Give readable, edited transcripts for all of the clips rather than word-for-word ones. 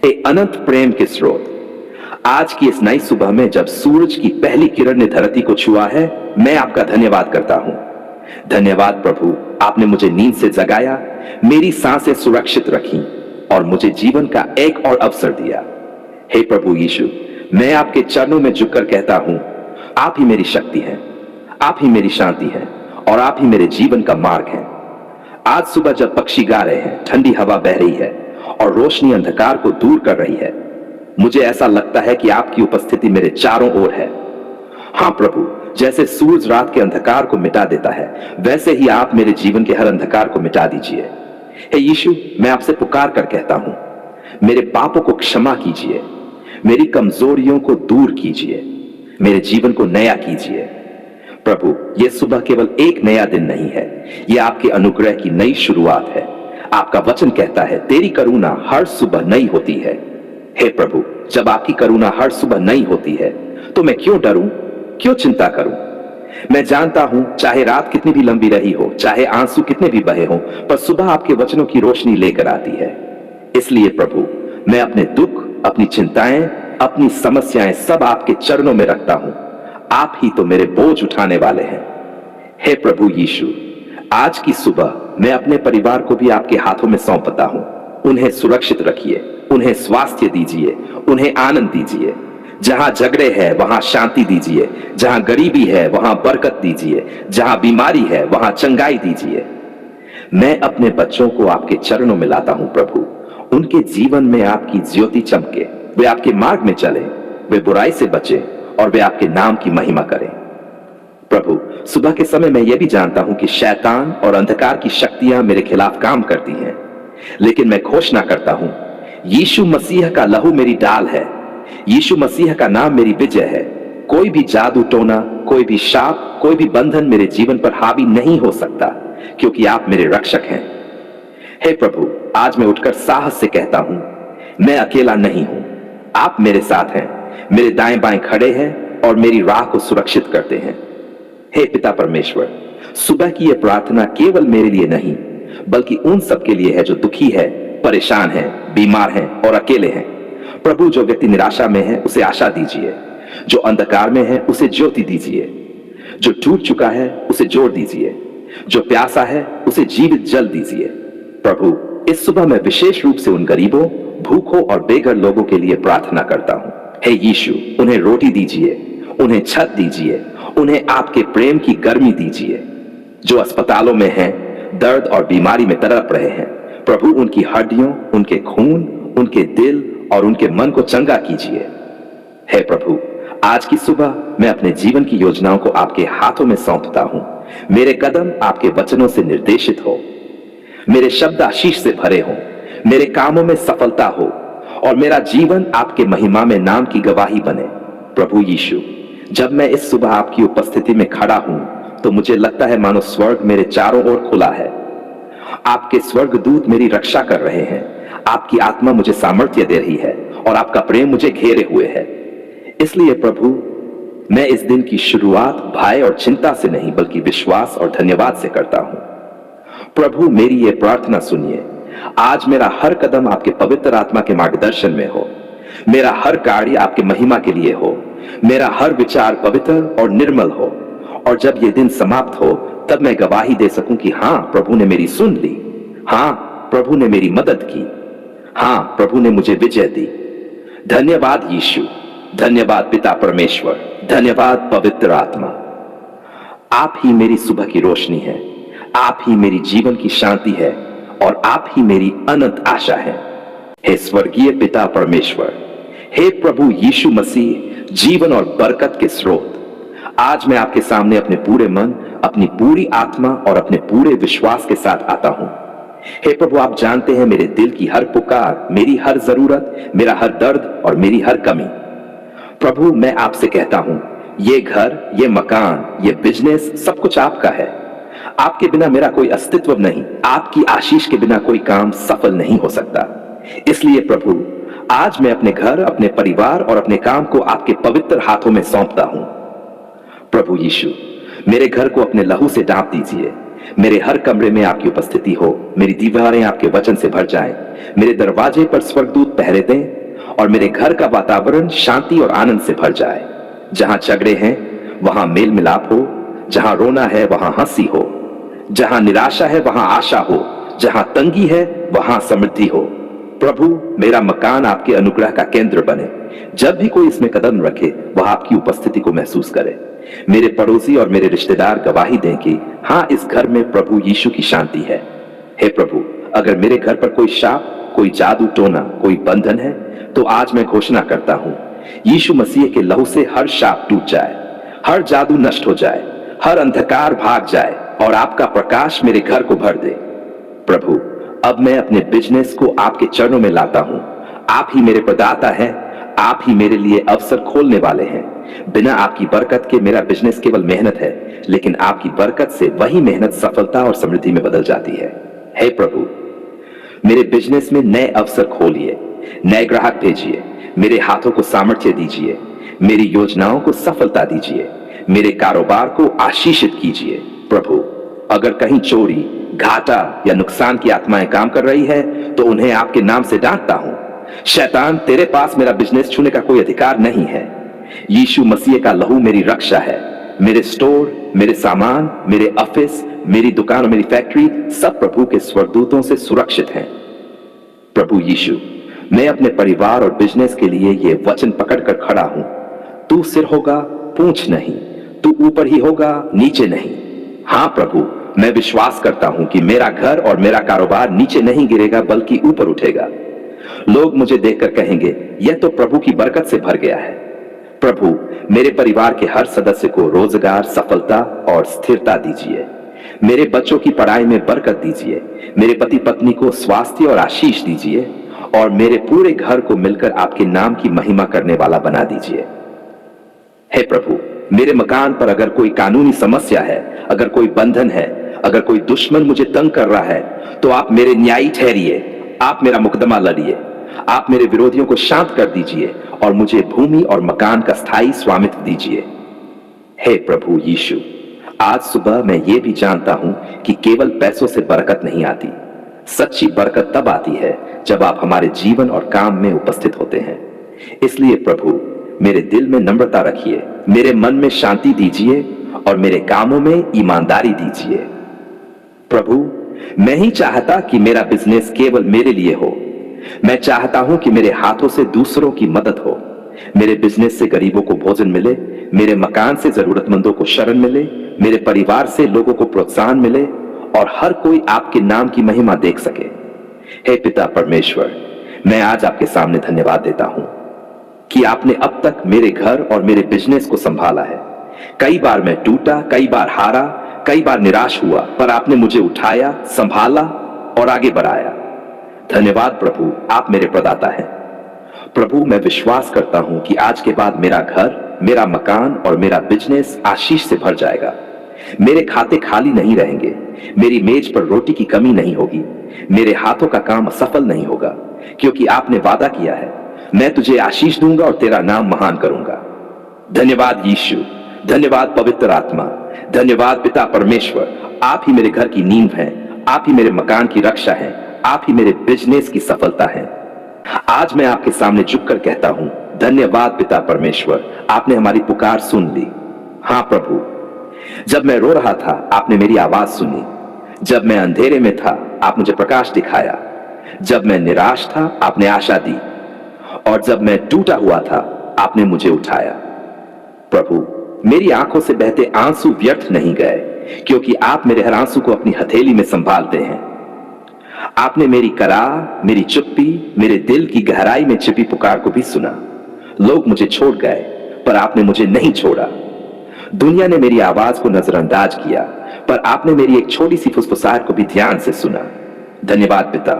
हे अनंत प्रेम के स्रोत, आज की इस नई सुबह में जब सूरज की पहली किरण ने धरती को छुआ है, मैं आपका धन्यवाद करता हूं। धन्यवाद प्रभु, आपने मुझे नींद से जगाया, मेरी सांसें सुरक्षित रखी और मुझे जीवन का एक और अवसर दिया। हे प्रभु यीशु, मैं आपके चरणों में झुककर कहता हूं, आप ही मेरी शक्ति हैं, आप ही मेरी शांति हैं और आप ही मेरे जीवन का मार्ग है। आज सुबह जब पक्षी गा रहे हैं, ठंडी हवा बह रही है और रोशनी अंधकार को दूर कर रही है, मुझे ऐसा लगता है कि आपकी उपस्थिति मेरे चारों ओर है। हां प्रभु, जैसे सूरज रात के अंधकार को मिटा देता है, वैसे ही आप मेरे जीवन के हर अंधकार को मिटा दीजिए। हे यीशु, मैं आपसे पुकार कर कहता हूं, मेरे पापों को क्षमा कीजिए, मेरी कमजोरियों को दूर कीजिए, मेरे जीवन को नया कीजिए। प्रभु, यह सुबह केवल एक नया दिन नहीं है, यह आपके अनुग्रह की नई शुरुआत है। आपका वचन कहता है, तेरी करुणा हर सुबह नई होती है। हे प्रभु, जब आपकी करुणा हर सुबह नई होती है, तो मैं क्यों डरूं, क्यों चिंता करूं? मैं जानता हूं, चाहे रात कितनी भी लंबी रही हो, चाहे आंसू कितने भी बहे हो, पर सुबह आपके वचनों की रोशनी लेकर आती है। इसलिए प्रभु, मैं अपने दुख, अपनी चिंताएं, अपनी समस्याएं सब आपके चरणों में रखता हूं। आप ही तो मेरे बोझ उठाने वाले हैं। हे प्रभु यीशु, आज की सुबह मैं अपने परिवार को भी आपके हाथों में सौंपता हूं। उन्हें सुरक्षित रखिए, उन्हें स्वास्थ्य दीजिए, उन्हें आनंद दीजिए। जहां झगड़े है वहां शांति दीजिए, जहां गरीबी है वहां बरकत दीजिए, जहां बीमारी है वहां चंगाई दीजिए। मैं अपने बच्चों को आपके चरणों में लाता हूं प्रभु। उनके जीवन में आपकी ज्योति चमके, वे आपके मार्ग में चले, वे बुराई से बचे और वे आपके नाम की महिमा करें। प्रभु, सुबह के समय मैं यह भी जानता हूं कि शैतान और अंधकार की शक्तियां मेरे खिलाफ काम करती हैं, लेकिन मैं घोषणा करता हूं, यीशु मसीह का लहू मेरी ढाल है, यीशु मसीह का नाम मेरी विजय है। कोई भी जादू टोना, कोई भी शाप, कोई भी बंधन मेरे जीवन पर हावी नहीं हो सकता, क्योंकि आप मेरे रक्षक हैं। हे प्रभु, आज मैं उठकर साहस से कहता हूं, मैं अकेला नहीं हूं, आप मेरे साथ हैं, मेरे दाएं बाएं खड़े हैं और मेरी राह को सुरक्षित करते हैं। हे पिता परमेश्वर, सुबह की यह प्रार्थना केवल मेरे लिए नहीं, बल्कि उन सबके लिए है जो दुखी है, परेशान है, बीमार है और अकेले हैं। प्रभु, जो व्यक्ति निराशा में है उसे आशा दीजिए, जो अंधकार में है उसे ज्योति दीजिए, जो टूट चुका है उसे जोड़ दीजिए, जो प्यासा है उसे जीवित जल दीजिए। प्रभु, इस सुबह मैं विशेष रूप से उन गरीबों, भूखों और बेघर लोगों के लिए प्रार्थना करता हूं। हे यीशु, उन्हें रोटी दीजिए, उन्हें छत दीजिए, उन्हें आपके प्रेम की गर्मी दीजिए। जो अस्पतालों में हैं, दर्द और बीमारी में तड़प रहे हैं, प्रभु उनकी हड्डियों, उनके खून, उनके दिल और उनके मन को चंगा कीजिए। हे प्रभु, आज की सुबह मैं अपने जीवन की योजनाओं को आपके हाथों में सौंपता हूं। मेरे कदम आपके वचनों से निर्देशित हो, मेरे शब्द आशीष से भरे हों, मेरे कामों में सफलता हो और मेरा जीवन आपके महिमा में नाम की गवाही बने। प्रभु यीशु, जब मैं इस सुबह आपकी उपस्थिति में खड़ा हूं, तो मुझे लगता है मानो स्वर्ग मेरे चारों ओर खुला है। आपके स्वर्गदूत मेरी रक्षा कर रहे हैं, आपकी आत्मा मुझे सामर्थ्य दे रही है और आपका प्रेम मुझे घेरे हुए है। इसलिए प्रभु, मैं इस दिन की शुरुआत भय और चिंता से नहीं, बल्कि विश्वास और धन्यवाद से करता हूं। प्रभु, मेरी ये प्रार्थना सुनिए, आज मेरा हर कदम आपके पवित्र आत्मा के मार्गदर्शन में हो, मेरा हर कार्य आपके महिमा के लिए हो, मेरा हर विचार पवित्र और निर्मल हो, और जब ये दिन समाप्त हो तब मैं गवाही दे सकूं कि हां, प्रभु ने मेरी सुन ली, हां, प्रभु ने मेरी मदद की, हां, प्रभु ने मुझे विजय दी। धन्यवाद यीशु, धन्यवाद पिता परमेश्वर, धन्यवाद पवित्र आत्मा। आप ही मेरी सुबह की रोशनी है, आप ही मेरी जीवन की शांति है और आप ही मेरी अनंत आशा है। हे स्वर्गीय पिता परमेश्वर, हे प्रभु यीशु मसीह, जीवन और बरकत के स्रोत, आज मैं आपके सामने अपने पूरे मन, अपनी पूरी आत्मा और अपने पूरे विश्वास के साथ आता हूं। हे प्रभु, आप जानते हैं मेरे दिल की हर पुकार, मेरी हर जरूरत, मेरा हर दर्द और मेरी हर कमी। प्रभु, मैं आपसे कहता हूं, ये घर, ये मकान, ये बिजनेस, सब कुछ आपका है। आपके बिना मेरा कोई अस्तित्व नहीं, आपकी आशीष के बिना कोई काम सफल नहीं हो सकता। इसलिए प्रभु, आज मैं अपने घर, अपने परिवार और अपने काम को आपके पवित्र हाथों में सौंपता हूं। प्रभु यीशु, मेरे घर को अपने लहू से ढांप दीजिए, मेरे हर कमरे में आपकी उपस्थिति हो, मेरी दीवारें आपके वचन से भर जाएं, मेरे दरवाजे पर स्वर्गदूत पहरे दें और मेरे घर का वातावरण शांति और आनंद से भर जाए। जहां झगड़े हैं वहां मेल मिलाप हो, जहां रोना है वहां हंसी हो, जहां निराशा है वहां आशा हो, जहां तंगी है वहां समृद्धि हो। प्रभु, मेरा मकान आपके अनुग्रह का केंद्र बने। जब भी कोई इसमें कदम रखे वह आपकी उपस्थिति को महसूस करे। मेरे पड़ोसी और मेरे रिश्तेदार गवाही दें कि हाँ, इस घर में प्रभु यीशु की शांति है। हे प्रभु, अगर मेरे घर पर कोई शाप, कोई जादू टोना, कोई बंधन है, तो आज मैं घोषणा करता हूं, यीशु मसीह के लहू से हर शाप टूट जाए, हर जादू नष्ट हो जाए, हर अंधकार भाग जाए और आपका प्रकाश मेरे घर को भर दे। प्रभु, अब मैं अपने बिजनेस को आपके चरणों में लाता हूं। आप ही मेरे प्रदाता हैं, आप ही मेरे लिए अवसर खोलने वाले हैं। बिना आपकी बरकत के मेरा बिजनेस केवल मेहनत है, लेकिन आपकी बरकत से वही मेहनत सफलता और समृद्धि में बदल जाती है। हे प्रभु, मेरे बिजनेस में नए अवसर खोलिए, नए ग्राहक भेजिए, मेरे हाथों को सामर्थ्य दीजिए, मेरी योजनाओं को सफलता दीजिए, मेरे कारोबार को आशीषित कीजिए। प्रभु, अगर कहीं चोरी, घाटा या नुकसान की आत्माएं काम कर रही है तो उन्हें आपके नाम से डांटता हूं। शैतान, तेरे पास मेरा बिजनेस छूने का कोई अधिकार नहीं है। यीशु मसीह का लहू मेरी रक्षा है। मेरे स्टोर, मेरे सामान, मेरे ऑफिस, मेरी दुकान और मेरी फैक्ट्री सब प्रभु के स्वर्गदूतों से सुरक्षित हैं। प्रभु यीशु, मैं अपने परिवार और बिजनेस के लिए ये वचन पकड़कर खड़ा हूं। तू सिर होगा, पूंछ नहीं। तू ऊपर ही होगा, नीचे नहीं। हां प्रभु, मैं विश्वास करता हूं कि मेरा घर और मेरा कारोबार नीचे नहीं गिरेगा बल्कि ऊपर उठेगा। लोग मुझे देखकर कहेंगे, यह तो प्रभु की बरकत से भर गया है। प्रभु, मेरे परिवार के हर सदस्य को रोजगार, सफलता और स्थिरता दीजिए। मेरे बच्चों की पढ़ाई में बरकत दीजिए। मेरे पति पत्नी को स्वास्थ्य और आशीष दीजिए और मेरे पूरे घर को मिलकर आपके नाम की महिमा करने वाला बना दीजिए। हे प्रभु, मेरे मकान पर अगर कोई कानूनी समस्या है, अगर कोई बंधन है, अगर कोई दुश्मन मुझे तंग कर रहा है, तो आप मेरे न्यायी ठहरिए। आप मेरा मुकदमा लड़िए। आप मेरे विरोधियों को शांत कर दीजिए और मुझे भूमि और मकान का स्थायी स्वामित्व दीजिए। हे प्रभु यीशु, आज सुबह मैं ये भी जानता हूं कि केवल पैसों से बरकत नहीं आती। सच्ची बरकत तब आती है जब आप हमारे जीवन और काम में उपस्थित होते हैं। इसलिए प्रभु, मेरे दिल में नम्रता रखिए, मेरे मन में शांति दीजिए और मेरे कामों में ईमानदारी दीजिए। प्रभु, मैं ही चाहता कि मेरा बिजनेस केवल मेरे लिए हो। मैं चाहता हूं कि मेरे हाथों से दूसरों की मदद हो। मेरे बिजनेस से गरीबों को भोजन मिले, मेरे मकान से जरूरतमंदों को शरण मिले, मेरे परिवार से लोगों को प्रोत्साहन मिले और हर कोई आपके नाम की महिमा देख सके। हे पिता परमेश्वर, मैं आज आपके सामने धन्यवाद देता हूं कि आपने अब तक मेरे घर और मेरे बिजनेस को संभाला है। कई बार मैं टूटा, कई बार हारा, कई बार निराश हुआ, पर आपने मुझे उठाया, संभाला और आगे बढ़ाया। धन्यवाद प्रभु, आप मेरे प्रदाता हैं। प्रभु, मैं विश्वास करता हूं कि आज के बाद मेरा घर, मेरा मकान और मेरा बिजनेस आशीष से भर जाएगा। मेरे खाते खाली नहीं रहेंगे, मेरी मेज पर रोटी की कमी नहीं होगी, मेरे हाथों का काम असफल नहीं होगा, क्योंकि आपने वादा किया है, मैं तुझे आशीष दूंगा और तेरा नाम महान करूंगा। धन्यवाद यीशु, धन्यवाद पवित्र आत्मा, धन्यवाद पिता परमेश्वर। आप ही मेरे घर की नींव हैं, आप ही मेरे मकान की रक्षा हैं, आप ही मेरे बिजनेस की सफलता है। आज मैं आपके सामने झुककर कहता हूं, धन्यवाद पिता परमेश्वर, आपने हमारी पुकार सुन ली। हां प्रभु, जब मैं रो रहा था आपने मेरी आवाज सुनी, जब मैं अंधेरे में था आप मुझे प्रकाश दिखाया, जब मैं निराश था आपने आशा दी और जब मैं टूटा हुआ था आपने मुझे उठाया। प्रभु, मेरी आंखों से बहते आंसू व्यर्थ नहीं गए, क्योंकि आप मेरे हर आंसू को अपनी हथेली में संभालते हैं। आपने मेरी कराह, मेरी चुप्पी, मेरे दिल की गहराई में छिपी पुकार को भी सुना। लोग मुझे छोड़ गए, पर आपने मुझे नहीं छोड़ा। दुनिया ने मेरी आवाज को नजरअंदाज किया, पर आपने मेरी एक छोटी सी फुसफुसाहट को भी ध्यान से सुना। धन्यवाद पिता,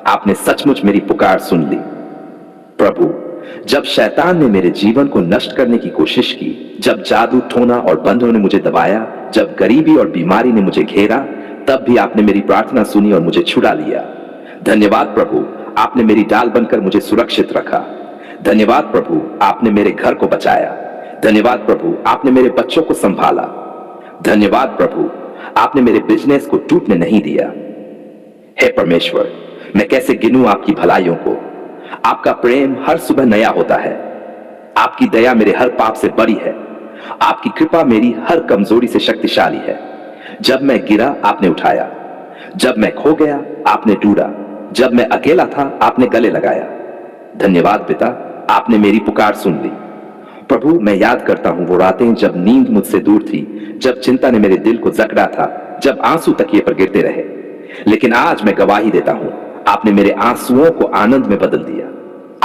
आपने सचमुच मेरी पुकार सुन ली। प्रभु, जब शैतान ने मेरे जीवन को नष्ट करने की कोशिश की, जब जादू टोना और बंधनों ने मुझे दबाया, जब गरीबी और बीमारी ने मुझे घेरा, तब भी आपने मेरी प्रार्थना सुनी और मुझे छुड़ा लिया। धन्यवाद प्रभु, आपने मेरी डाल बनकर मुझे सुरक्षित रखा। धन्यवाद प्रभु, आपने मेरे घर को बचाया। धन्यवाद प्रभु, आपने मेरे बच्चों को संभाला। धन्यवाद प्रभु, आपने मेरे बिजनेस को टूटने नहीं दिया। हे परमेश्वर, मैं कैसे गिनूं आपकी भलाइयों को। आपका प्रेम हर सुबह नया होता है। आपकी दया मेरे हर पाप से बड़ी है। आपकी कृपा मेरी हर कमजोरी से शक्तिशाली है। जब मैं गिरा आपने उठाया, जब मैं खो गया आपने ढूंढा, जब मैं अकेला था आपने गले लगाया। धन्यवाद पिता, आपने मेरी पुकार सुन ली। प्रभु, मैं याद करता हूं वो रातें जब नींद मुझसे दूर थी, जब चिंता ने मेरे दिल को जकड़ा था, जब आंसू तकिए पर गिरते रहे। लेकिन आज मैं गवाही देता हूं, आपने मेरे आंसुओं को आनंद में बदल दिया।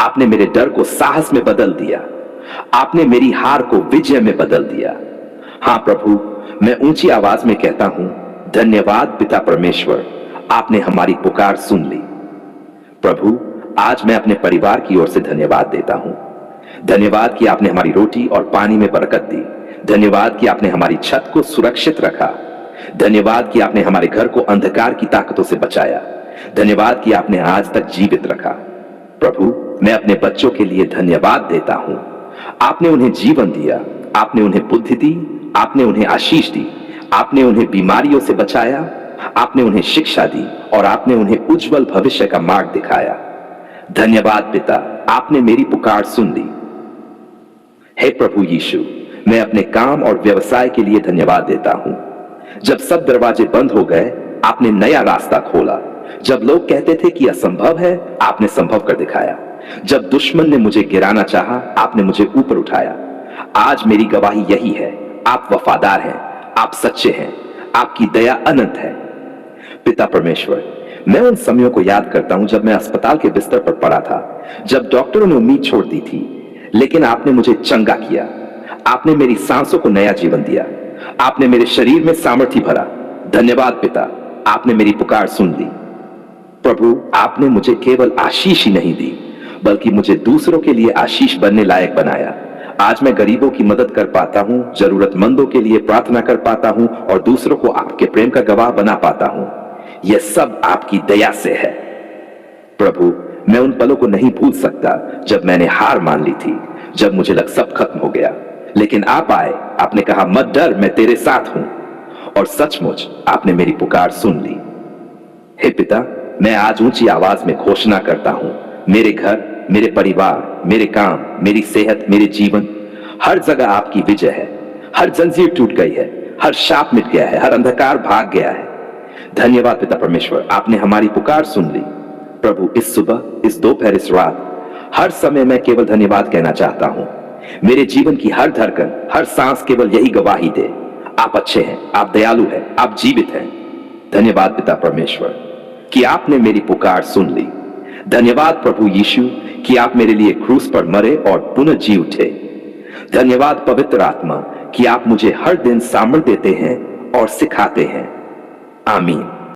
आपने मेरे डर को साहस में बदल दिया। आपने मेरी हार को विजय में बदल दिया। हां प्रभु, मैं ऊंची आवाज में कहता हूं, धन्यवाद पिता परमेश्वर, आपने हमारी पुकार सुन ली। प्रभु, आज मैं अपने परिवार की ओर से धन्यवाद देता हूं। धन्यवाद कि आपने हमारी रोटी और पानी में बरकत दी। धन्यवाद कि आपने हमारी छत को सुरक्षित रखा। धन्यवाद कि आपने हमारे घर को अंधकार की ताकतों से बचाया। धन्यवाद कि आपने आज तक जीवित रखा। प्रभु, मैं अपने बच्चों के लिए धन्यवाद देता हूं। आपने उन्हें जीवन दिया, आपने उन्हें बुद्धि दी, आपने उन्हें आशीष दी, आपने उन्हें बीमारियों से बचाया, आपने उन्हें शिक्षा दी और आपने उन्हें उज्जवल भविष्य का मार्ग दिखाया। धन्यवाद पिता, आपने मेरी पुकार सुन ली। हे प्रभु यीशु, मैं अपने काम और व्यवसाय के लिए धन्यवाद देता हूं। जब सब दरवाजे बंद हो गए, आपने नया रास्ता खोला। जब लोग कहते थे कि असंभव है, आपने संभव कर दिखाया। जब दुश्मन ने मुझे गिराना चाहा, आपने मुझे ऊपर उठाया। आज मेरी गवाही यही है, आप वफादार हैं, आप सच्चे हैं, आपकी दया अनंत है। पिता परमेश्वर, मैं उन समयों को याद करता हूं जब मैं अस्पताल के बिस्तर पर पड़ा था, जब डॉक्टरों ने उम्मीद छोड़ दी थी, लेकिन आपने मुझे चंगा किया। आपने मेरी सांसों को नया जीवन दिया। आपने मेरे शरीर में सामर्थ्य भरा। धन्यवाद पिता, आपने मेरी पुकार सुन ली। प्रभु, आपने मुझे केवल आशीष ही नहीं दी, बल्कि मुझे दूसरों के लिए आशीष बनने लायक बनाया। आज मैं गरीबों की मदद कर पाता हूं, जरूरतमंदों के लिए प्रार्थना कर पाता हूं और दूसरों को आपके प्रेम का गवाह बना पाता हूं। यह सब आपकी दया से है। प्रभु, मैं उन पलों को नहीं भूल सकता जब मैंने हार मान ली थी, जब मुझे लग सब खत्म हो गया, लेकिन आप आए। आपने कहा, मत डर, मैं तेरे साथ हूं, और सचमुच आपने मेरी पुकार सुन ली। हे पिता, मैं आज ऊंची आवाज में घोषणा करता हूं, मेरे घर, मेरे परिवार, मेरे काम, मेरी सेहत, मेरे जीवन, हर जगह आपकी विजय है। हर जंजीर टूट गई है, हर शाप मिट गया है, हर अंधकार भाग गया है। धन्यवाद पिता परमेश्वर, आपने हमारी पुकार सुन ली। प्रभु, इस सुबह, इस दोपहर, इस रात, हर समय मैं केवल धन्यवाद कहना चाहता हूं। मेरे जीवन की हर धड़कन, हर सांस केवल यही गवाही दे, आप अच्छे हैं, आप दयालु हैं, आप जीवित हैं। धन्यवाद पिता परमेश्वर कि आपने मेरी पुकार सुन ली। धन्यवाद प्रभु यीशु कि आप मेरे लिए क्रूस पर मरे और पुनः जी उठे। धन्यवाद पवित्र आत्मा कि आप मुझे हर दिन सामर्थ्य देते हैं और सिखाते हैं। आमीन।